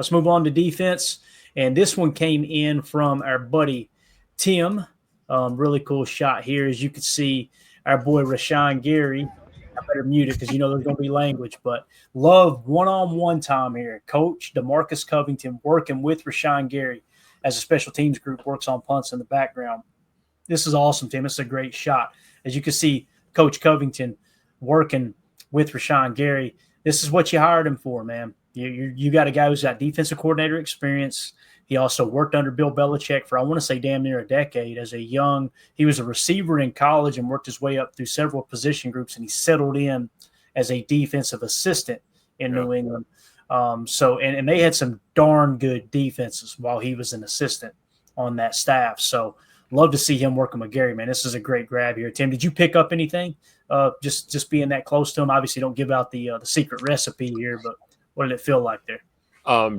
Let's move on to defense. And this one came in from our buddy Tim. Really cool shot here. As you can see, our boy Rashawn Gary. I better mute it because you know there's going to be language, but love one-on-one time here. Coach Demarcus Covington working with Rashawn Gary as a special teams group works on punts in the background. This is awesome, Tim. It's a great shot. As you can see, Coach Covington working with Rashawn Gary. This is what you hired him for, man. You got a guy who's got defensive coordinator experience. He also worked under Bill Belichick for, I want to say, damn near a decade. He was a receiver in college and worked his way up through several position groups, and he settled in as a defensive assistant in New England. And they had some darn good defenses while he was an assistant on that staff. So love to see him working with Gary, man. This is a great grab here. Tim, did you pick up anything? Just being that close to him. Obviously, don't give out the secret recipe here, but what did it feel like there?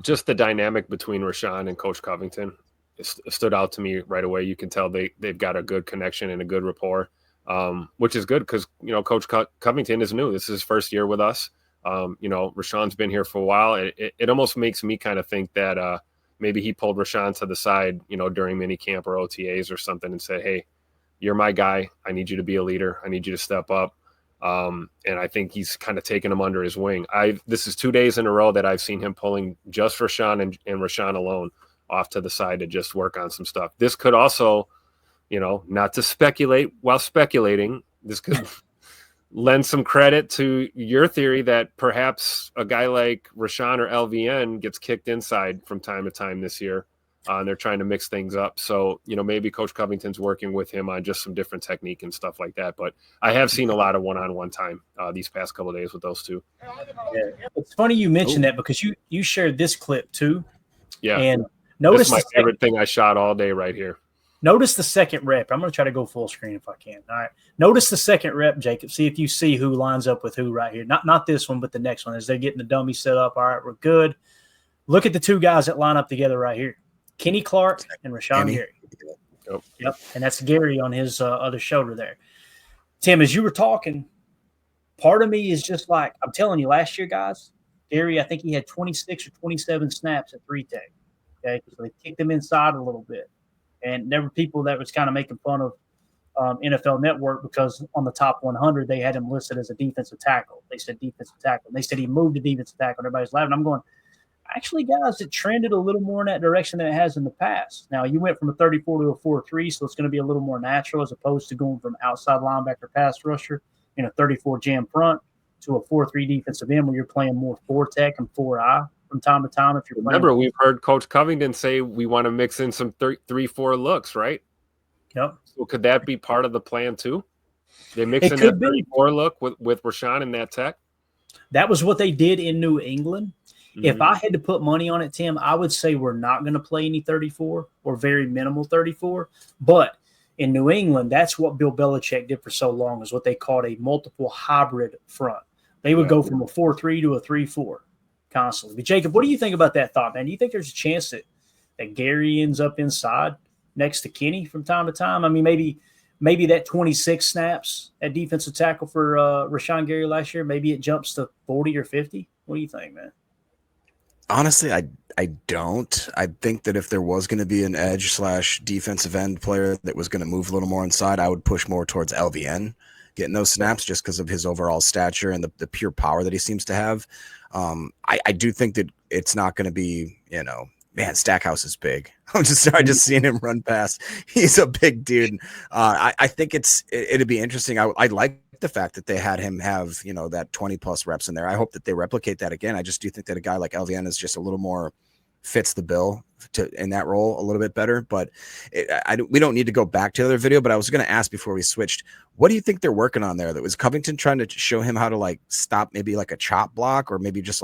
Just the dynamic between Rashawn and Coach Covington it stood out to me right away. You can tell they've got a good connection and a good rapport, which is good because, Coach Covington is new. This is his first year with us. Rashawn's been here for a while. It almost makes me kind of think that maybe he pulled Rashawn to the side, during mini camp or OTAs or something and said, hey, you're my guy. I need you to be a leader. I need you to step up. And I think he's kind of taken him under his wing. This is 2 days in a row that I've seen him pulling just Rashawn and Rashawn alone off to the side to just work on some stuff. This could also, not to speculate while speculating, this could lend some credit to your theory that perhaps a guy like Rashawn or LVN gets kicked inside from time to time this year. And they're trying to mix things up. So, maybe Coach Covington's working with him on just some different technique and stuff like that. But I have seen a lot of one-on-one time these past couple of days with those two. Yeah. It's funny you mentioned that because you shared this clip too. Yeah. And notice my favorite thing I shot all day right here. Notice the second rep. I'm going to try to go full screen if I can. All right. Notice the second rep, Jacob. See if you see who lines up with who right here. Not this one, but the next one as they're getting the dummy set up. All right, we're good. Look at the two guys that line up together right here. Kenny Clark and Rashawn Gary. Yep. And that's Gary on his other shoulder there. Tim, as you were talking, part of me is just like, I'm telling you, last year, guys, Gary, I think he had 26 or 27 snaps at 3-tech. Okay. So they kicked him inside a little bit. And there were people that was kind of making fun of NFL Network because on the top 100, they had him listed as a defensive tackle. They said defensive tackle. And they said he moved to defensive tackle. Everybody's laughing. I'm going, actually, guys, it trended a little more in that direction than it has in the past. Now, you went from a 34 to a 4-3, so it's going to be a little more natural as opposed to going from outside linebacker pass rusher in a 34 jam front to a 4-3 defensive end where you're playing more 4-tech and 4-eye from time to time. If you're Remember, we've heard Coach Covington say we want to mix in some 3-4 looks, right? Yep. So could that be part of the plan too? They mix in that 34 look with Rashawn and that tech? That was what they did in New England. Mm-hmm. If I had to put money on it, Tim, I would say we're not going to play any 34 or very minimal 34. But in New England, that's what Bill Belichick did for so long is what they called a multiple hybrid front. They would go from a 4-3 to a 3-4 constantly. But, Jacob, what do you think about that thought, man? Do you think there's a chance that Gary ends up inside next to Kenny from time to time? I mean, maybe that 26 snaps at defensive tackle for Rashawn Gary last year, maybe it jumps to 40 or 50. What do you think, man? Honestly, I don't. I think that if there was going to be an edge / defensive end player that was going to move a little more inside, I would push more towards LVN getting those snaps just because of his overall stature and the pure power that he seems to have. I do think that it's not going to be, man, Stackhouse is big. I'm just seeing him run past. He's a big dude. I think it'd be interesting. I like the fact that they had him have, that 20 plus reps in there. I hope that they replicate that again. I just do think that a guy like LVN is just a little more fits the bill in that role a little bit better, but we don't need to go back to the other video, but I was going to ask before we switched, what do you think they're working on there? That was Covington trying to show him how to stop maybe a chop block or maybe just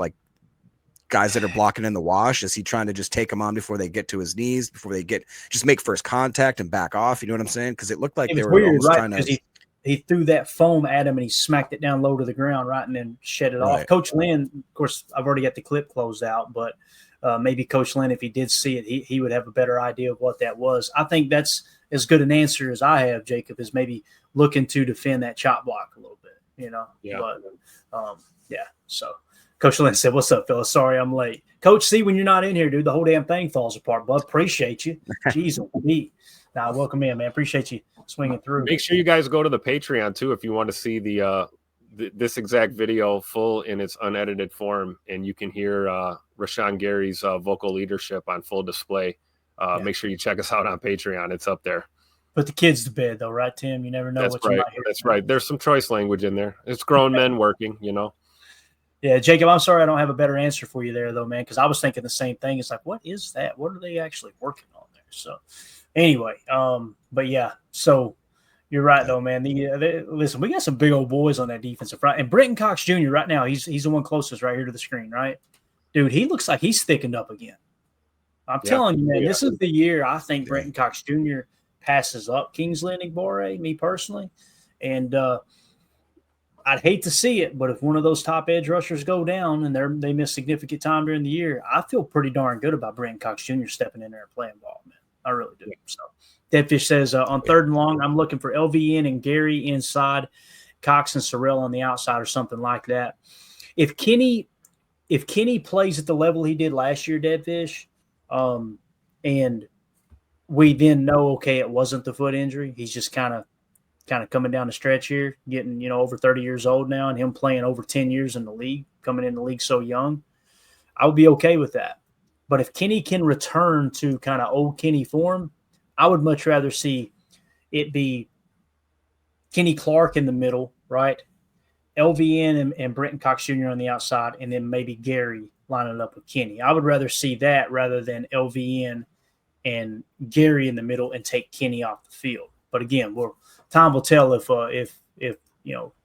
guys that are blocking in the wash? Is he trying to just take them on before they get to his knees, before they just make first contact and back off? You know what I'm saying? Because it looked like they were weird, almost right? Trying to. He threw that foam at him and he smacked it down low to the ground, right, and then shed it off. Coach Lynn, of course, I've already got the clip closed out, but maybe Coach Lynn, if he did see it, he would have a better idea of what that was. I think that's as good an answer as I have, Jacob, is maybe looking to defend that chop block a little bit, Yeah. But, so Coach Lynn said, "What's up, fellas? Sorry I'm late." Coach, see, when you're not in here, dude, the whole damn thing falls apart. Bud, appreciate you. Jeez, nah, welcome in, man. Appreciate you swinging through. Make sure you guys go to the Patreon too if you want to see this exact video full in its unedited form, and you can hear Rashawn Gary's vocal leadership on full display. Make sure you check us out on Patreon. It's up there. Put the kids to bed, though, right, Tim? You never know That's what right. you might hear. That's right. There's some choice language in there. It's grown men working, you know. Yeah, Jacob, I'm sorry I don't have a better answer for you there, though, man, because I was thinking the same thing. It's like, what is that? What are they actually working on there? So, anyway, but yeah, so you're right, though, man. Listen, we got some big old boys on that defensive front. And Brenton Cox Jr. right now, he's the one closest right here to the screen, right? Dude, he looks like he's thickened up again. I'm telling you, man, this is the year I think Brenton Cox Jr. passes up Kingsley Enagbare, me personally. And I'd hate to see it, but if one of those top edge rushers go down and they miss significant time during the year, I feel pretty darn good about Brenton Cox Jr. stepping in there and playing ball, man. I really do. So Deadfish says on 3rd and long, I'm looking for LVN and Gary inside, Cox and Sorrell on the outside or something like that. If Kenny plays at the level he did last year, Deadfish, and we then know, okay, it wasn't the foot injury. He's just kind of coming down the stretch here, getting, over 30 years old now, and him playing over 10 years in the league, coming in the league so young. I would be okay with that. But if Kenny can return to kind of old Kenny form, I would much rather see it be Kenny Clark in the middle, right? LVN and Brenton Cox Jr. on the outside, and then maybe Gary lining up with Kenny. I would rather see that rather than LVN and Gary in the middle and take Kenny off the field. But again, time will tell if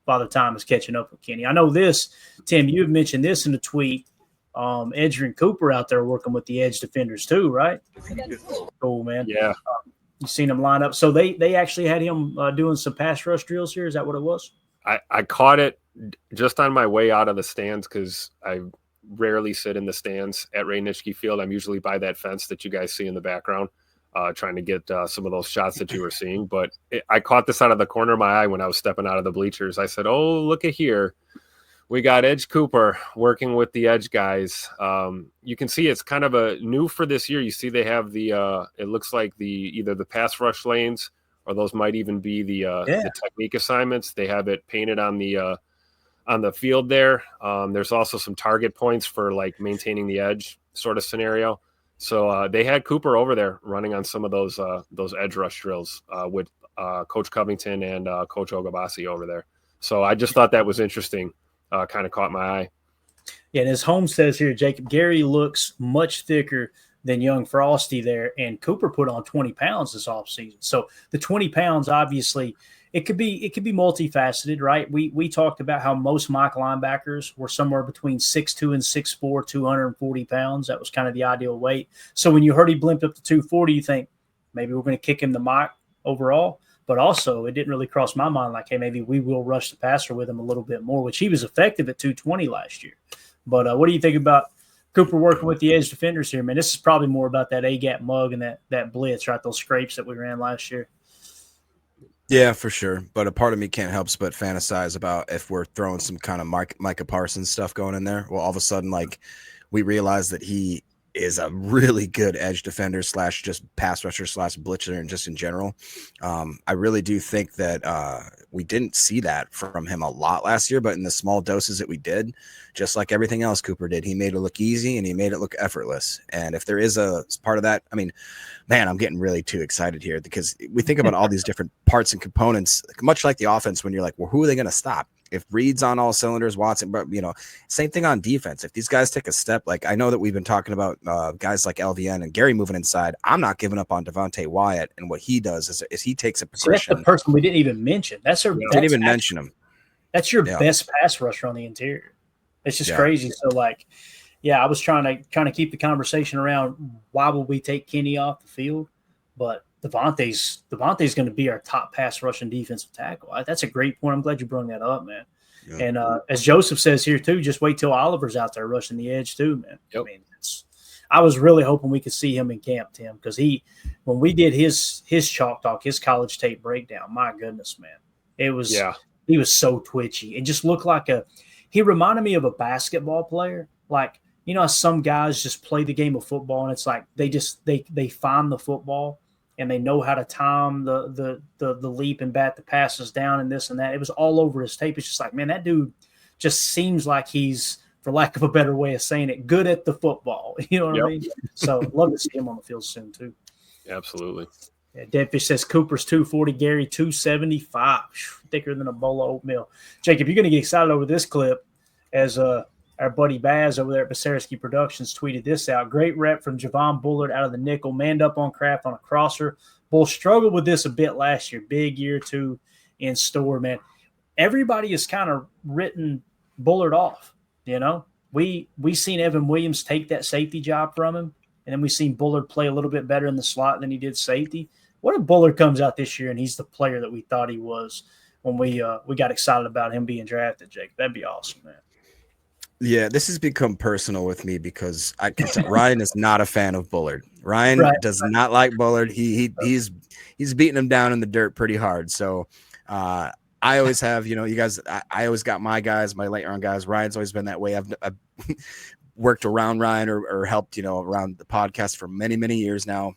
Father Time is catching up with Kenny. I know this, Tim, you have mentioned this in the tweet. Edgerrin Cooper out there working with the edge defenders too, right? Cool, man. Yeah. You seen him line up. So they actually had him doing some pass rush drills here. Is that what it was? I caught it just on my way out of the stands because I rarely sit in the stands at Ray Nitschke Field. I'm usually by that fence that you guys see in the background, trying to get some of those shots that you were seeing. But I caught this out of the corner of my eye when I was stepping out of the bleachers. I said, oh, look at here. We got Edge Cooper working with the edge guys. You can see it's kind of a new for this year. You see they have it looks like either the pass rush lanes or those might even be the technique assignments. They have it painted on the field there. There's also some target points for like maintaining the edge sort of scenario. So they had Cooper over there running on some of those edge rush drills with Coach Covington and Coach Ogabasi over there. So I just thought that was interesting. Kind of caught my eye. Yeah, and as Holmes says here, Jacob, Gary looks much thicker than young Frosty there, and Cooper put on 20 pounds this offseason. So the 20 pounds, obviously, it could be multifaceted, right? We talked about how most mock linebackers were somewhere between 6'2" and 6'4", 240 pounds. That was kind of the ideal weight. So when you heard he blimped up to 240, you think maybe we're going to kick him the mock overall. But also, it didn't really cross my mind like, hey, maybe we will rush the passer with him a little bit more, which he was effective at 220 last year. But what do you think about Cooper working with the edge defenders here, man? This is probably more about that A-gap mug and that blitz, right? Those scrapes that we ran last year. Yeah, for sure. But a part of me can't help but fantasize about if we're throwing some kind of Micah Parsons stuff going in there. Well, all of a sudden, like, we realize that he is a really good edge defender / just pass rusher / blitzer and just in general. I really do think that we didn't see that from him a lot last year, but in the small doses that we did, just like everything else Cooper did, he made it look easy and he made it look effortless. And if there is a part of that, I mean, man, I'm getting really too excited here because we think about all these different parts and components, much like the offense when you're like, well, who are they going to stop? If Reed's on all cylinders, Watson, but same thing on defense. If these guys take a step, like I know that we've been talking about guys like LVN and Gary moving inside. I'm not giving up on Devontae Wyatt, and what he does is he takes a progression. So that's the person we didn't even mention. Didn't even mention him. That's your best pass rusher on the interior. It's just crazy. So I was trying to keep the conversation around why would we take Kenny off the field, but Devontae's going to be our top pass rushing defensive tackle. That's a great point. I'm glad you brought that up, man. Yeah. And as Joseph says here too, just wait till Oliver's out there rushing the edge too, man. Yep. I mean, I was really hoping we could see him in camp, Tim, because when we did his chalk talk, his college tape breakdown, my goodness, man, he was so twitchy. It just looked like he reminded me of a basketball player. Like, you know, some guys just play the game of football, and it's like they find the football and they know how to time the leap and bat the passes down and this and that. It was all over his tape. It's just like, man, that dude just seems like he's, for lack of a better way of saying it, good at the football. You know what I mean? So love to see him on the field soon too. Absolutely. Yeah, Deadfish says Cooper's 240, Gary 275. Thicker than a bowl of oatmeal. Jacob, you're going to get excited over this clip as our buddy Baz over there at Basarsky Productions tweeted this out. Great rep from Javon Bullard out of the nickel, manned up on Kraft on a crosser. Bull struggled with this a bit last year. Big year two in store, man. Everybody has kind of written Bullard off, you know. We seen Evan Williams take that safety job from him, and then we seen Bullard play a little bit better in the slot than he did safety. What if Bullard comes out this year and he's the player that we thought he was when we got excited about him being drafted, Jake? That'd be awesome, man. Yeah, this has become personal with me because I can tell Ryan is not a fan of Bullard. Ryan does not like Bullard. He's beating him down in the dirt pretty hard. So I always have, you know, you guys, I always got my guys, my late round guys. Ryan's always been that way. I've worked around Ryan or helped, you know, around the podcast for many, many years now.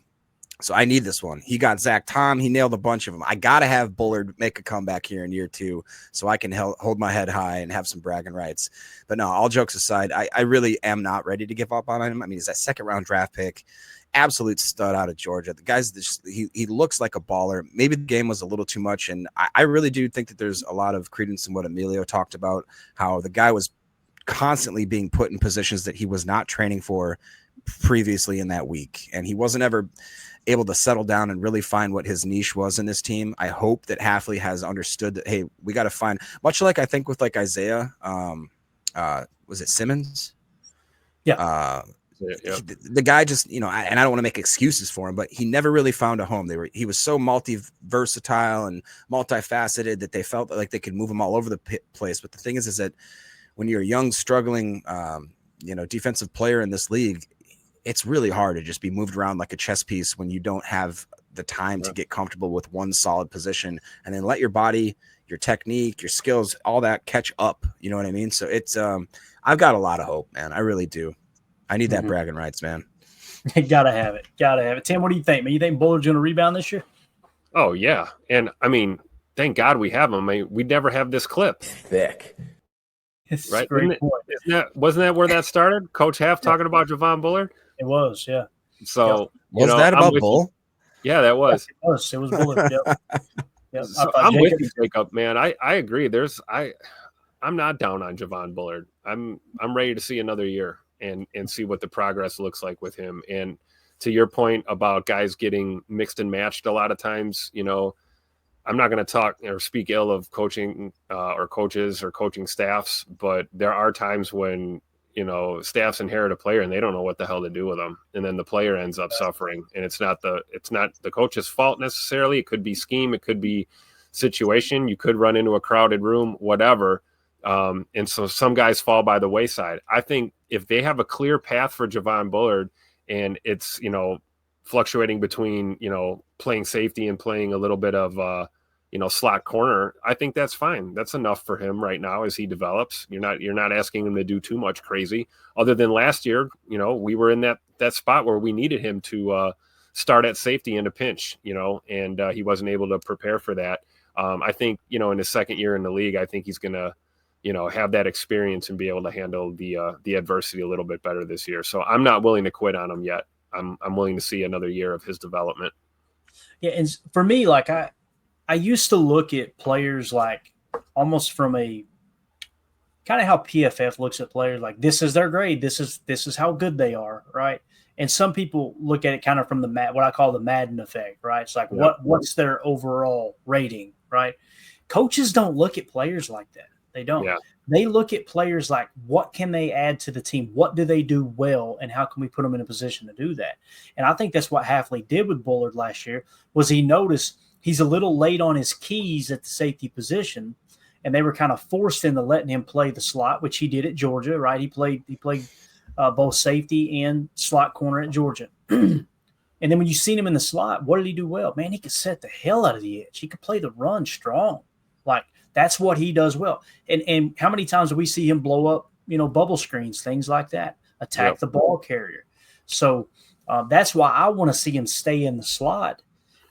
So I need this one. He got Zach Tom. He nailed a bunch of them. I got to have Bullard make a comeback here in year two so I can hold my head high and have some bragging rights. But no, all jokes aside, I really am not ready to give up on him. I mean, he's that second-round draft pick, absolute stud out of Georgia. The guy's just, he looks like a baller. Maybe the game was a little too much, and I really do think that there's a lot of credence in what Emilio talked about, how the guy was constantly being put in positions that he was not training for previously in that week, and he wasn't ever able to settle down and really find what his niche was in this team. I hope that Hafley has understood that, hey, we got to find, much like I think with like Isaiah, was it Simmons? Yeah. The guy just, you know, and I don't want to make excuses for him, but he never really found a home. He was so multi-versatile and multifaceted that they felt like they could move him all over the place. But the thing is that when you're a young, struggling, you know, defensive player in this league, it's really hard to just be moved around like a chess piece when you don't have the time to get comfortable with one solid position and then let your body, your technique, your skills, all that catch up. You know what I mean? So it's, I've got a lot of hope, man. I really do. I need that bragging rights, man. Gotta have it. Gotta have it. Tim, what do you think, man? You think Bullard's going to rebound this year? Oh, yeah. And, I mean, thank God we have him. I mean, we'd never have this clip. Thick. It's right? Wasn't that where that started? Coach Half talking about Javon Bullard? It was, yeah. So was that about Bull? Yeah, that was. It was Bullard. Yep. Yep. So I'm with you, Jacob, man. I agree. I'm not down on Javon Bullard. I'm ready to see another year and see what the progress looks like with him. And to your point about guys getting mixed and matched a lot of times, you know, I'm not going to talk or speak ill of coaching or coaches or coaching staffs, but there are times when, you know, staffs inherit a player and they don't know what the hell to do with them. And then the player ends up suffering, and it's not the coach's fault necessarily. It could be scheme. It could be situation. You could run into a crowded room, whatever. And so some guys fall by the wayside. I think if they have a clear path for Javon Bullard and it's, you know, fluctuating between, you know, playing safety and playing a little bit of, you know, slot corner, I think that's fine. That's enough for him right now as he develops. You're not asking him to do too much crazy. Other than last year, you know, we were in that spot where we needed him to start at safety in a pinch, you know, and he wasn't able to prepare for that. I think, you know, in his second year in the league, I think he's going to, you know, have that experience and be able to handle the adversity a little bit better this year. So I'm not willing to quit on him yet. I'm willing to see another year of his development. Yeah, and for me, like I used to look at players like almost from a kind of how PFF looks at players, like this is their grade, this is how good they are, right? And some people look at it kind of from what I call the Madden effect, right? It's like what's their overall rating, right? Coaches don't look at players like that. They don't. Yeah. They look at players like what can they add to the team? What do they do well, and how can we put them in a position to do that? And I think that's what Hafley did with Bullard last year. Was he noticed he's a little late on his keys at the safety position, and they were kind of forced into letting him play the slot, which he did at Georgia, right? He played both safety and slot corner at Georgia. And then when you seen him in the slot, what did he do well? Man, he could set the hell out of the edge. He could play the run strong. Like That's what he does well. And how many times do we see him blow up, bubble screens, things like that, attack the ball carrier? So that's why I want to see him stay in the slot.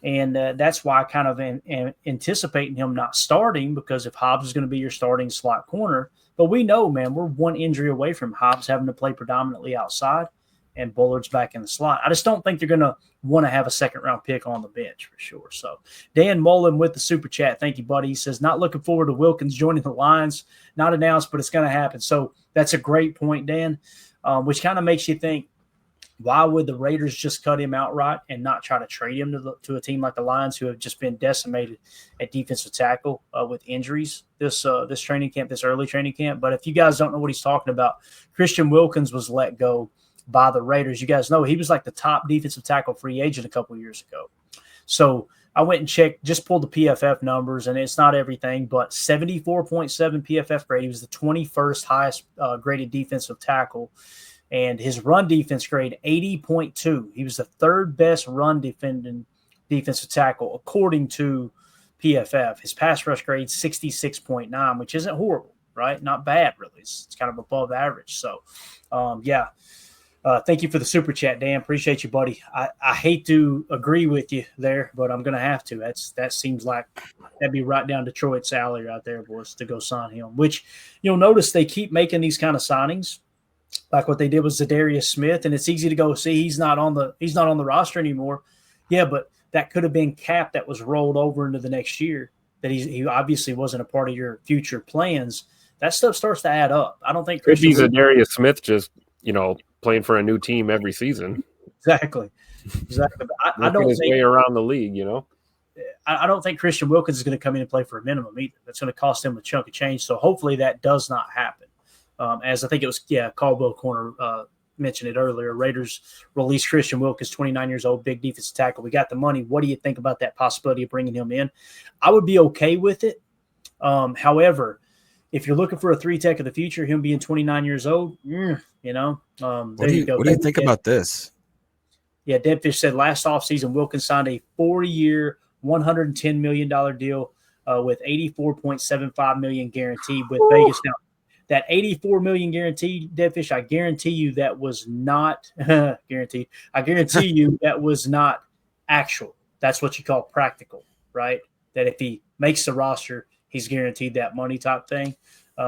And that's why I kind of am anticipating him not starting, because if Hobbs is going to be your starting slot corner, but we know, man, we're one injury away from Hobbs having to play predominantly outside and Bullard's back in the slot. I just don't think they're going to want to have a second-round pick on the bench for sure. So Dan Mullen with the super chat. Thank you, buddy. He says, not looking forward to Wilkins joining the Lions. Not announced, but it's going to happen. So that's a great point, Dan, which kind of makes you think, why would the Raiders just cut him outright and not try to trade him to a team like the Lions, who have just been decimated at defensive tackle with injuries this training camp, this early training camp? But if you guys don't know what he's talking about, Christian Wilkins was let go by the Raiders. You guys know he was like the top defensive tackle free agent a couple years ago. So I went and checked, just pulled the PFF numbers, and it's not everything, but 74.7 PFF grade. He was the 21st highest graded defensive tackle. And his run defense grade, 80.2. He was the third best run defending defensive tackle, according to PFF. His pass rush grade, 66.9, which isn't horrible, right? Not bad, really. It's kind of above average. So, thank you for the super chat, Dan. Appreciate you, buddy. I hate to agree with you there, but I'm going to have to. That seems like that'd be right down Detroit's alley right there, boys, to go sign him, which you'll notice they keep making these kind of signings, like what they did with Zadarius Smith, and it's easy to go see he's not on the roster anymore. Yeah, but that could have been cap that was rolled over into the next year. That he obviously wasn't a part of your future plans. That stuff starts to add up. I don't think could be Zadarius Smith just playing for a new team every season. Exactly. But I don't his think way around the league. I don't think Christian Wilkins is going to come in and play for a minimum either. That's going to cost him a chunk of change. So hopefully that does not happen. As I think it was, Caldwell Corner mentioned it earlier. Raiders released Christian Wilkins, 29 years old, big defensive tackle. We got the money. What do you think about that possibility of bringing him in? I would be okay with it. However, if you're looking for a three-tech of the future, him being 29 years old, there you go. What do you think about this? Yeah, Deadfish said last offseason, Wilkins signed a 4-year, $110 million deal with $84.75 million guaranteed with Vegas. Now, that $84 million guaranteed, Deadfish, I guarantee you that was not guaranteed. I guarantee you that was not actual. That's what you call practical, right? That if he makes the roster, he's guaranteed that money type thing.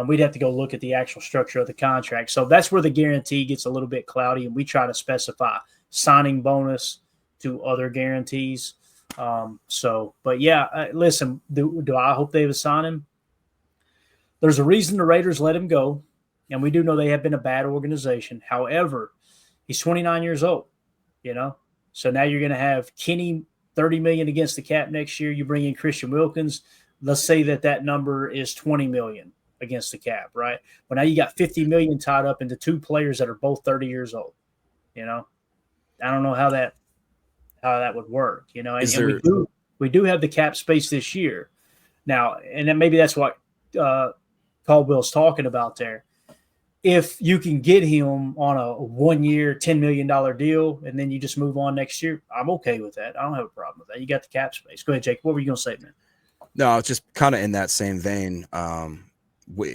We'd have to go look at the actual structure of the contract. So that's where the guarantee gets a little bit cloudy, and we try to specify signing bonus to other guarantees. But yeah, listen, do I hope they would sign him? There's a reason the Raiders let him go, and we do know they have been a bad organization. However, he's 29 years old, So now you're going to have Kenny, $30 million against the cap next year. You bring in Christian Wilkins. Let's say that number is $20 million against the cap, right? Well, now you got $50 million tied up into two players that are both 30 years old. I don't know how that would work. And we do have the cap space this year now, and then maybe that's what Caldwell's talking about there. If you can get him on a 1-year, $10 million deal, and then you just move on next year, I'm okay with that. I don't have a problem with that. You got the cap space. Go ahead, Jake. What were you going to say, man? No, it's just kind of in that same vein.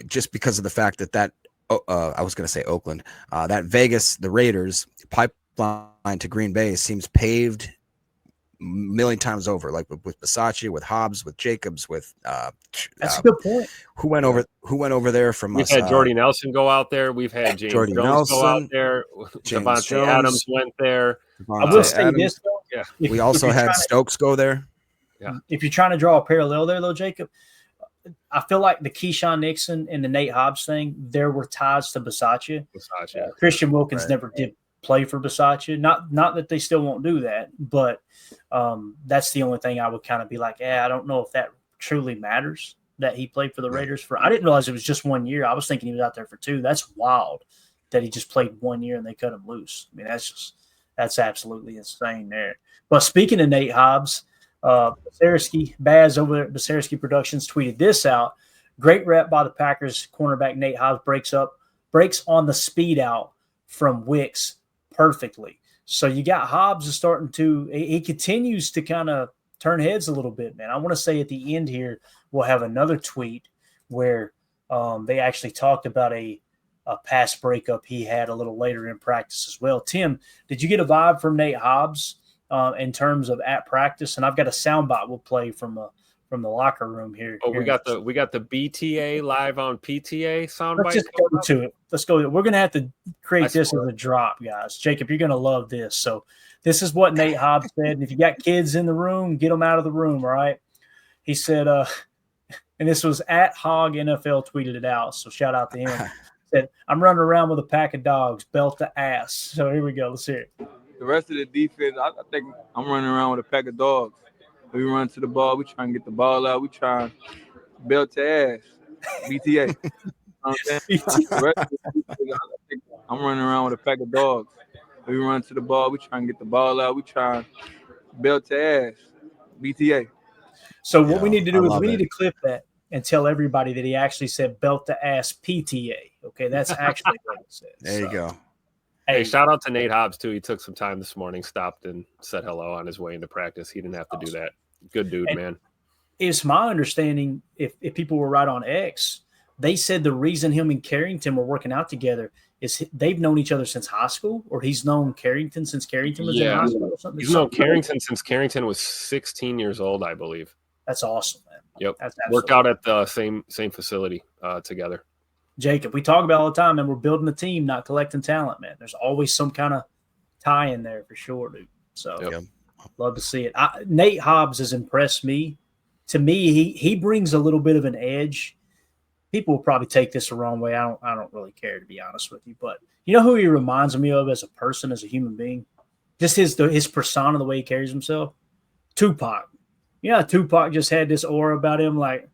Just because of the fact that I was going to say Oakland, that Vegas, the Raiders pipeline to Green Bay seems paved a million times over, like with Bisaccia, with Hobbs, with Jacobs, with that's a good point. Who went over there from We've us? had Jordy Nelson go out there. We've had James Jordy Jones Nelson, go out there. Devontae Adams went there. I will say this though. Yeah. We also had Stokes go there. Yeah. If you're trying to draw a parallel there, though, Jacob, I feel like the Keyshawn Nixon and the Nate Hobbs thing, there were ties to Bisaccia. Christian Wilkins never did play for Bisaccia. Not that they still won't do that, but that's the only thing I would kind of be like, I don't know if that truly matters that he played for the Raiders for. I didn't realize it was just 1 year. I was thinking he was out there for 2. That's wild that he just played 1 year and they cut him loose. I mean, that's absolutely insane there. But speaking of Nate Hobbs, Baz over at Basarsky Productions tweeted this out. Great rep by the Packers cornerback Nate Hobbs breaks on the speed out from Wicks perfectly. So you got Hobbs is starting to – he continues to kind of turn heads a little bit, man. I want to say at the end here we'll have another tweet where they actually talked about a pass breakup he had a little later in practice as well. Tim, did you get a vibe from Nate Hobbs in terms of at practice? And I've got a soundbite we'll play from the locker room here. Oh, we got the BTA live on PTA soundbite. Let's just go to it. Let's go. We're going to have to create this as a drop, guys. Jacob, you're going to love this. So this is what Nate Hobbs said. And if you got kids in the room, get them out of the room, all right? He said, and this was at Hog NFL tweeted it out, so shout out to him. Said, I'm running around with a pack of dogs, belt to ass. So here we go. Let's hear it. The rest of the defense, I think I'm running around with a pack of dogs. We run to the ball. We try and get the ball out. We try and belt to ass. BTA. You know what I'm saying? The rest of the defense, I think I'm running around with a pack of dogs. We run to the ball. We try and get the ball out. We try and belt to ass. BTA. So what we need to do is we need to clip that and tell everybody that he actually said belt to ass PTA. Okay, that's actually what he said. There you go. Hey, shout out to Nate Hobbs, too. He took some time this morning, stopped and said hello on his way into practice. He didn't have to do that. Good dude, man. It's my understanding, if people were right on X, they said the reason him and Carrington were working out together is they've known each other since high school, or he's known Carrington since Carrington was in high school or something. He's known Carrington since Carrington was 16 years old, I believe. That's awesome, man. Yep. Worked out at the same facility together. Jacob, we talk about all the time, and we're building a team, not collecting talent, man. There's always some kind of tie in there for sure, dude. So love to see it. Nate Hobbs has impressed me. To me, he brings a little bit of an edge. People will probably take this the wrong way. I don't really care, to be honest with you. But you know who he reminds me of as a person, as a human being? Just his persona, the way he carries himself? Tupac. Yeah, Tupac just had this aura about him, like,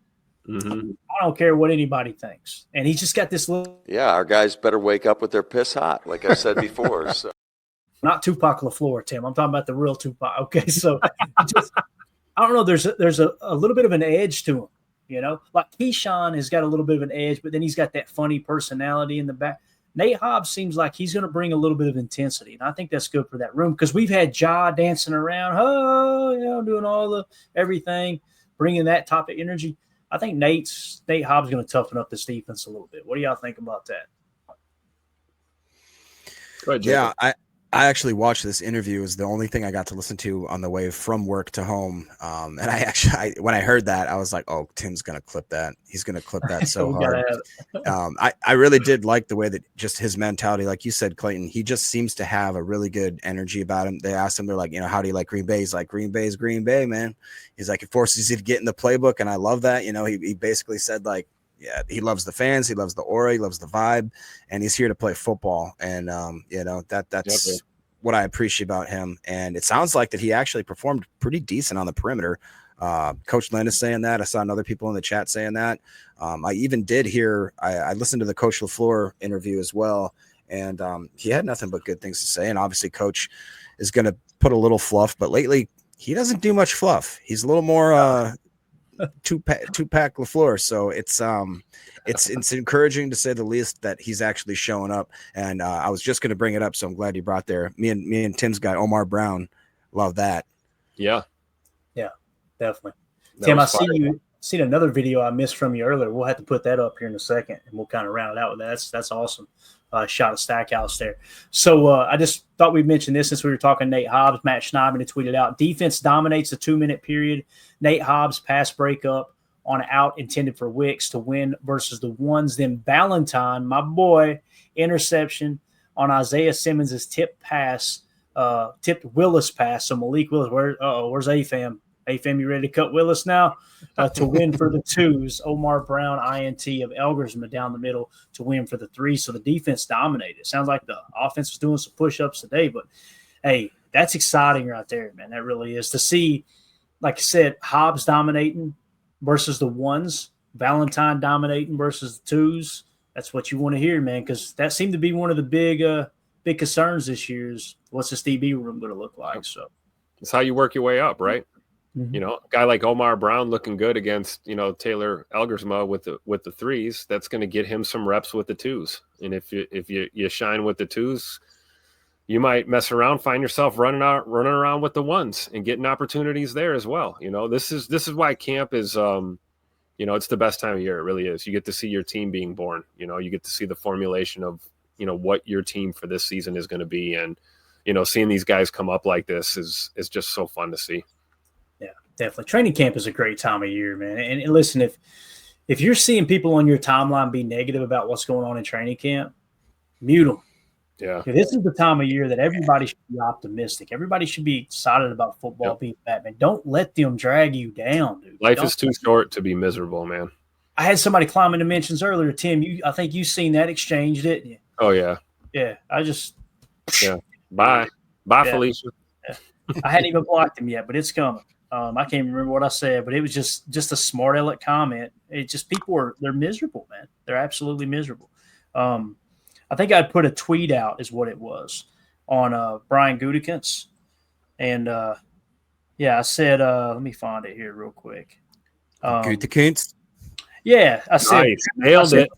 I don't care what anybody thinks. And he's just got this little – yeah, our guys better wake up with their piss hot, like I said before. So. Not Tupac LaFleur, Tim. I'm talking about the real Tupac. Okay, so just, I don't know. There's a little bit of an edge to him, you know? Like Keyshawn has got a little bit of an edge, but then he's got that funny personality in the back. Nate Hobbs seems like he's going to bring a little bit of intensity, and I think that's good for that room because we've had Ja dancing around, doing all the everything, bringing that type of energy. I think Nate Hobbs is going to toughen up this defense a little bit. What do y'all think about that? Go ahead, yeah, I actually watched this interview. It was the only thing I got to listen to on the way from work to home. And when I heard that, I was like, oh, Tim's going to clip that. He's going to clip that so hard. I really did like the way that just his mentality, like you said, Clayton, he just seems to have a really good energy about him. They asked him, they're like, how do you like Green Bay? He's like, Green Bay's Green Bay, man. He's like, it forces you to get in the playbook. And I love that. He basically said like, yeah, he loves the fans. He loves the aura. He loves the vibe, and he's here to play football. And that's what I appreciate about him. And it sounds like that he actually performed pretty decent on the perimeter. Coach Lynn is saying that. I saw other people in the chat saying that. I even did hear. I listened to the Coach LaFleur interview as well, and he had nothing but good things to say. And obviously, Coach is going to put a little fluff, but lately he doesn't do much fluff. He's a little more. Two-pack LaFleur, so it's encouraging to say the least that he's actually showing up. And I was just going to bring it up, so I'm glad you brought there. Me and Tim's guy Omar Brown, love that. Yeah, definitely. Tim, I seen another video I missed from you earlier. We'll have to put that up here in a second, and we'll kind of round it out with that. That's awesome. Shot of Stackhouse there. So I just thought we'd mention this since we were talking Nate Hobbs. Matt Schneidman had tweeted out, defense dominates the 2-minute period. Nate Hobbs pass breakup on an out intended for Wicks to win versus the ones. Then Ballantyne, my boy, interception on Isaiah Simmons' tipped Willis pass. So Malik Willis, where's AFAM? AFAM, you ready to cut Willis now? To win for the twos. Omar Brown, INT of Elgersma down the middle to win for the three. So the defense dominated. It sounds like the offense was doing some push-ups today, but, hey, that's exciting right there, man. That really is. To see, like I said, Hobbs dominating versus the ones, Ballantyne dominating versus the twos. That's what you want to hear, man, because that seemed to be one of the big concerns this year is what's this DB room going to look like. So it's how you work your way up, right? Mm-hmm. A guy like Omar Brown looking good against, Taylor Elgersma with the threes, that's going to get him some reps with the twos. And if you shine with the twos, you might mess around, find yourself running around with the ones and getting opportunities there as well. This is why camp is it's the best time of year. It really is. You get to see your team being born. You get to see the formulation of, what your team for this season is going to be. And, seeing these guys come up like this is just so fun to see. Yeah, definitely. Training camp is a great time of year, man. And listen, if you're seeing people on your timeline be negative about what's going on in training camp, mute them. Yeah. This is the time of year that everybody should be optimistic. Everybody should be excited about football being back, man. Don't let them drag you down, dude. Life is too short to be miserable, man. I had somebody climb into mentions earlier, Tim. I think you seen that exchange, didn't you? Oh, yeah. Yeah. Bye. Bye, Felicia. Yeah. I hadn't even blocked him yet, but it's coming. I can't even remember what I said, but it was just a smart aleck comment. It just they're miserable, man. They're absolutely miserable. I think I'd put a tweet out is what it was on Brian Gutekunst. And, I said, let me find it here real quick. Gutekunst? Yeah, I said. Nice. Nailed it.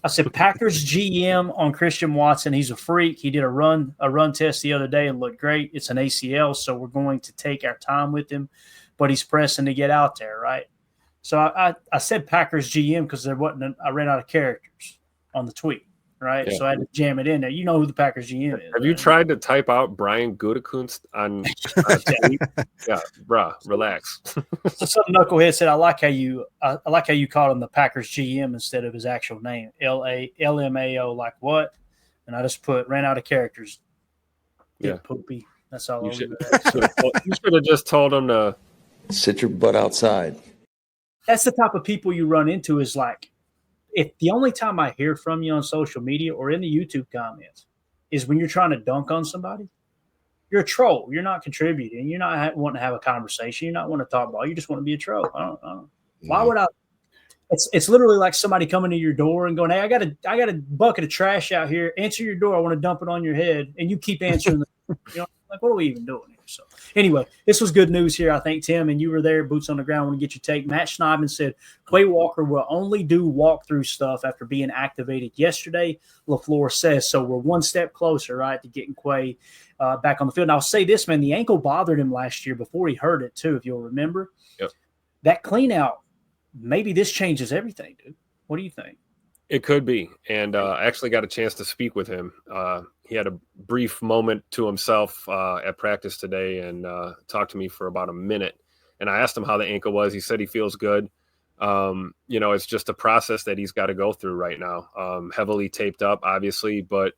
I said, Packers GM on Christian Watson. He's a freak. He did a run test the other day and looked great. It's an ACL, so we're going to take our time with him, but he's pressing to get out there, right? So I said Packers GM because I ran out of characters on the tweet. Right, yeah. So I had to jam it in there. You know who the Packers GM is. Have you tried to type out Brian Gutekunst on tweet? Yeah, bruh, relax. So some knucklehead said, "I like how you called him the Packers GM instead of his actual name, LMAO. Like what?" And I just ran out of characters. Yeah, poopy. That's all. You should have just told him to sit your butt outside. That's the type of people you run into. Is like. If the only time I hear from you on social media or in the YouTube comments is when you're trying to dunk on somebody, you're a troll. You're not contributing. You're not wanting to have a conversation. You're not wanting to talk ball. You just want to be a troll. I don't. Why would I? It's literally like somebody coming to your door and going, "Hey, I got a bucket of trash out here. Answer your door. I want to dump it on your head." And you keep answering. Like, what are we even doing here? So anyway, this was good news here, I think, Tim, and you were there, boots on the ground. I want to get your take. Matt Schneidman said Quay Walker will only do walkthrough stuff after being activated yesterday. LaFleur says so. We're one step closer, right, to getting Quay back on the field. And I'll say this, man, the ankle bothered him last year before he hurt it too, if you'll remember. Yep. That clean out, maybe this changes everything, dude. What do you think? It could be. And I actually got a chance to speak with him. He had a brief moment to himself at practice today and talked to me for about a minute. And I asked him how the ankle was. He said he feels good. It's just a process that he's got to go through right now. Heavily taped up, obviously. But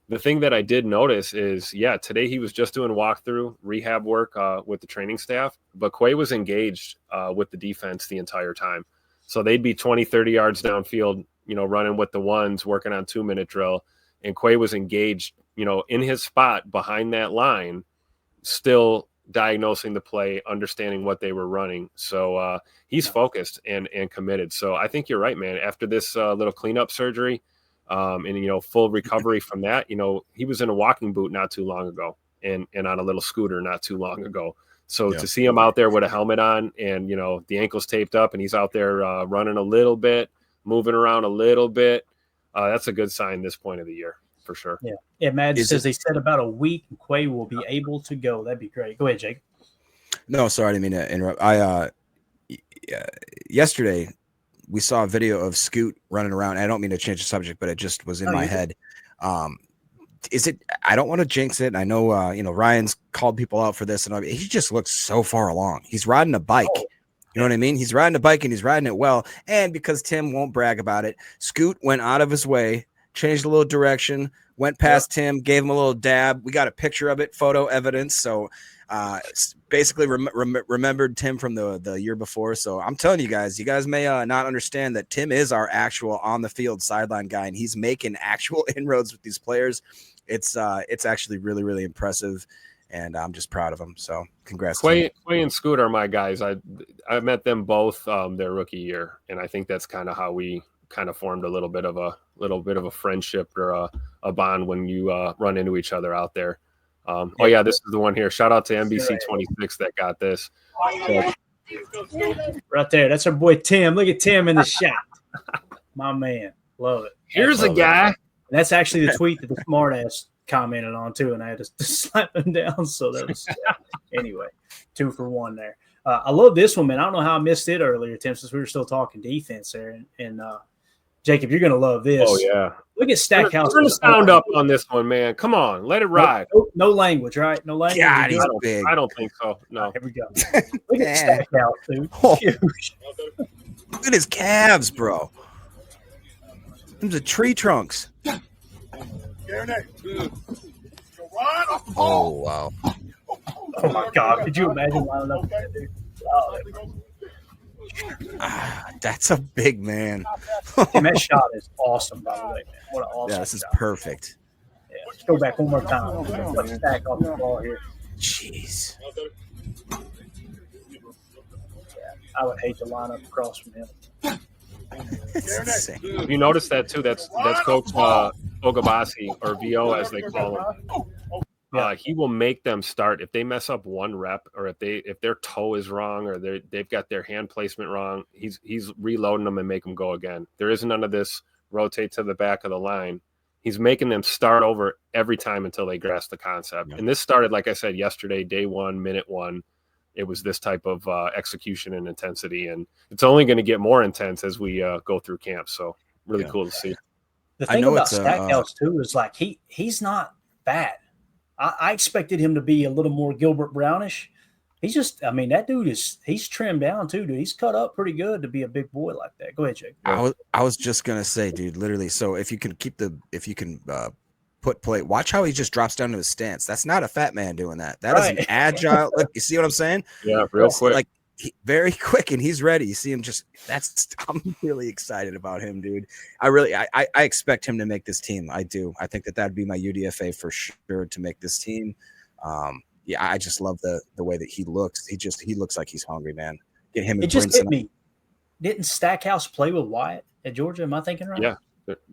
the thing that I did notice is, today he was just doing walkthrough rehab work with the training staff. But Quay was engaged with the defense the entire time. So they'd be 20, 30 yards downfield, running with the ones, working on 2-minute drill. And Quay was engaged, in his spot behind that line, still diagnosing the play, understanding what they were running. So he's focused and committed. So I think you're right, man. After this little cleanup surgery and, full recovery from that, he was in a walking boot not too long ago and on a little scooter not too long ago. So to see him out there with a helmet on and, the ankles taped up and he's out there running a little bit, moving around a little bit, that's a good sign this point of the year. For sure. Yeah. Matt says they said about a week and Quay will be able to go. That'd be great. Go ahead, Jake. No, sorry, I didn't mean to interrupt. Yesterday we saw a video of Scoot running around. I don't mean to change the subject, but it just was in my head. Is it? I don't want to jinx it. I know, Ryan's called people out for this, and he just looks so far along. He's riding a bike. You know what I mean? He's riding a bike and he's riding it well. And because Tim won't brag about it, Scoot went out of his way, changed a little direction, went past Tim, gave him a little dab. We got a picture of it, photo evidence. So basically remembered Tim from the year before. So I'm telling you guys may not understand that Tim is our actual on the field sideline guy, and he's making actual inroads with these players. It's actually really, really impressive, and I'm just proud of him. So congrats. Quay and Scoot are my guys. I met them both their rookie year, and I think that's kind of how we kind of formed a little bit of a friendship or a bond when you run into each other out there. This is the one here. Shout out to NBC 26 that got this. Right there. That's our boy Tim. Look at Tim in the shot. My man. Love it. Here's a guy. That's actually the tweet that the smartass commented on too, and I had to slap him down. So that was Anyway, 2 for 1 there. I love this one, man. I don't know how I missed it earlier, Tim, since we were still talking defense there. And Jacob, you're going to love this. Oh, yeah. Look at Stackhouse. Turn the sound up on this one, man. Come on. Let it ride. No language, right? No language. God, he's big. I don't think so. No. Here we go. Look at Stackhouse, dude. Oh. Look at his calves, bro. Them's are tree trunks. Oh, wow. Oh, my God. Could you imagine lining up with that, dude? Oh, That's a big man. and that shot is awesome, by the way, man. What an awesome This is shot. perfect. Yeah, let's go back one more time. Let's stack off the ball here. Jeez. Yeah, I would hate to line up across from him. It's insane. You notice that, too. That's Coach Ogabasi, or VO, as they call him. He will make them start if they mess up one rep, or if their toe is wrong, or they've got their hand placement wrong. He's reloading them and make them go again. There isn't none of this rotate to the back of the line. He's making them start over every time until they grasp the concept. Yeah. And this started, like I said, yesterday, day 1, minute 1. It was this type of execution and intensity, and it's only going to get more intense as we go through camp. So really cool to see. The thing about Stackhouse too is like he's not fat. I expected him to be a little more Gilbert Brownish. He's just, I mean, that dude he's trimmed down too, dude. He's cut up pretty good to be a big boy like that. Go ahead, Jake. I was just gonna say, dude, literally. So if you can put play, watch how he just drops down to his stance. That's not a fat man doing that. That is an agile. Look, you see what I'm saying? Yeah, real quick. Like very quick, and he's ready. You see him just. I'm really excited about him, dude. I expect him to make this team. I do. I think that'd be my UDFA for sure to make this team. I just love the way that he looks. He looks like he's hungry, man. Get him. It just hit me. Didn't Stackhouse play with Wyatt at Georgia? Am I thinking right? Yeah,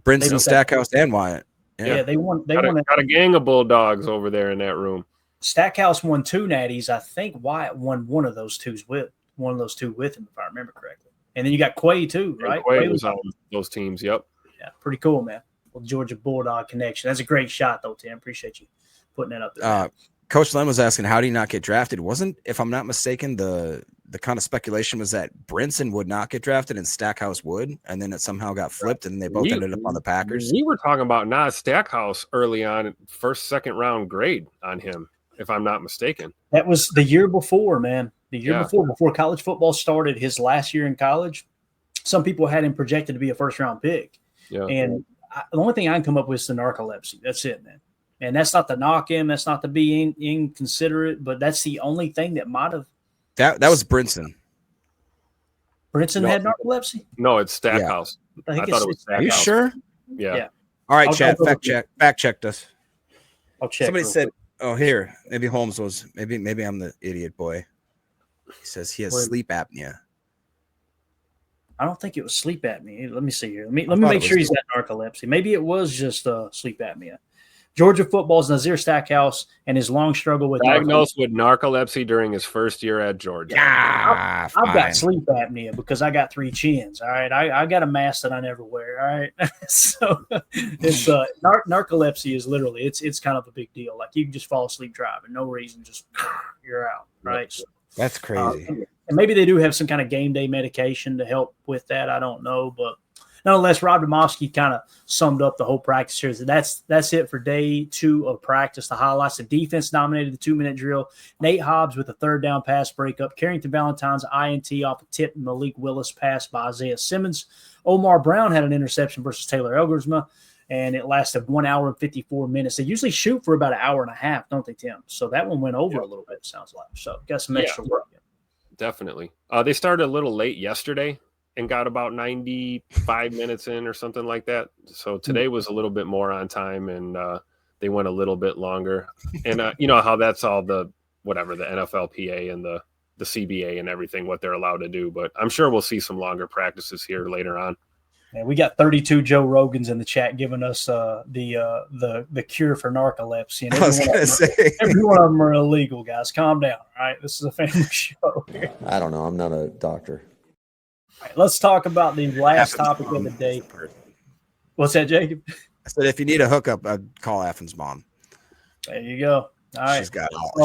Brinson, Stackhouse, and Wyatt. Yeah, they won. They got a gang of Bulldogs over there in that room. Stackhouse won 2 natties. I think Wyatt won one of those two with him, if I remember correctly. And then you got Quay too, right? Quay was on those teams. Yep. Yeah, pretty cool, man. Well, Georgia Bulldog connection. That's a great shot, though, Tim. Appreciate you putting that up there. Coach Len was asking, how do you not get drafted? Wasn't, if I'm not mistaken, the kind of speculation was that Brinson would not get drafted and Stackhouse would, and then it somehow got flipped, and they both ended up on the Packers. We were talking about Stackhouse early on, second round grade on him, if I'm not mistaken. That was the year before, man. The year before college football started, his last year in college, some people had him projected to be a first-round pick. Yeah. And the only thing I can come up with is the narcolepsy. That's it, man. And that's not to knock him. That's not to be inconsiderate, but that's the only thing that might have. That was Brinson. Brinson had narcolepsy? No, it's Stackhouse. Yeah. I thought it was Stackhouse. Are you sure? Yeah. All right, Chad, fact checked us. I'll check. Somebody said, "Oh, here, maybe Holmes was maybe I'm the idiot boy." He says he has sleep apnea. I don't think it was sleep apnea. Let me see here. Let me make sure he's got narcolepsy. Maybe it was just sleep apnea. Georgia football's Nazir Stackhouse and his long struggle with diagnosed with narcolepsy during his first year at Georgia. Yeah, I've got sleep apnea because I got 3 chins. All right, I got a mask that I never wear. All right, so it's narcolepsy is literally it's kind of a big deal. Like you can just fall asleep driving, no reason, just you're out. Right, that's crazy. And maybe they do have some kind of game day medication to help with that. I don't know, but. Nonetheless, Rob Demovsky kind of summed up the whole practice here. So that's it for day 2 of practice. The highlights: the defense dominated the 2-minute drill. Nate Hobbs with a 3rd down pass breakup. Carrington Valentine's INT off a tip. Malik Willis pass by Isaiah Simmons. Omar Brown had an interception versus Taylor Elgersma, and it lasted 1 hour and 54 minutes. They usually shoot for about an hour and a half, don't they, Tim? So that one went over a little bit, sounds like. So got some extra work. Definitely. They started a little late yesterday and got about 95 minutes in or something like that. So today was a little bit more on time, and they went a little bit longer. And you know how that's all the NFLPA and the CBA and everything, what they're allowed to do. But I'm sure we'll see some longer practices here later on. And we got 32 Joe Rogans in the chat giving us the cure for narcolepsy. And I was going to say. Every one of them are illegal, guys. Calm down, all right? This is a family show here. I don't know. I'm not a doctor. All right, let's talk about the last topic of the day. What's that, Jacob? I said if you need a hookup, I'd call Affen's mom. There you go. All right. She's got it all.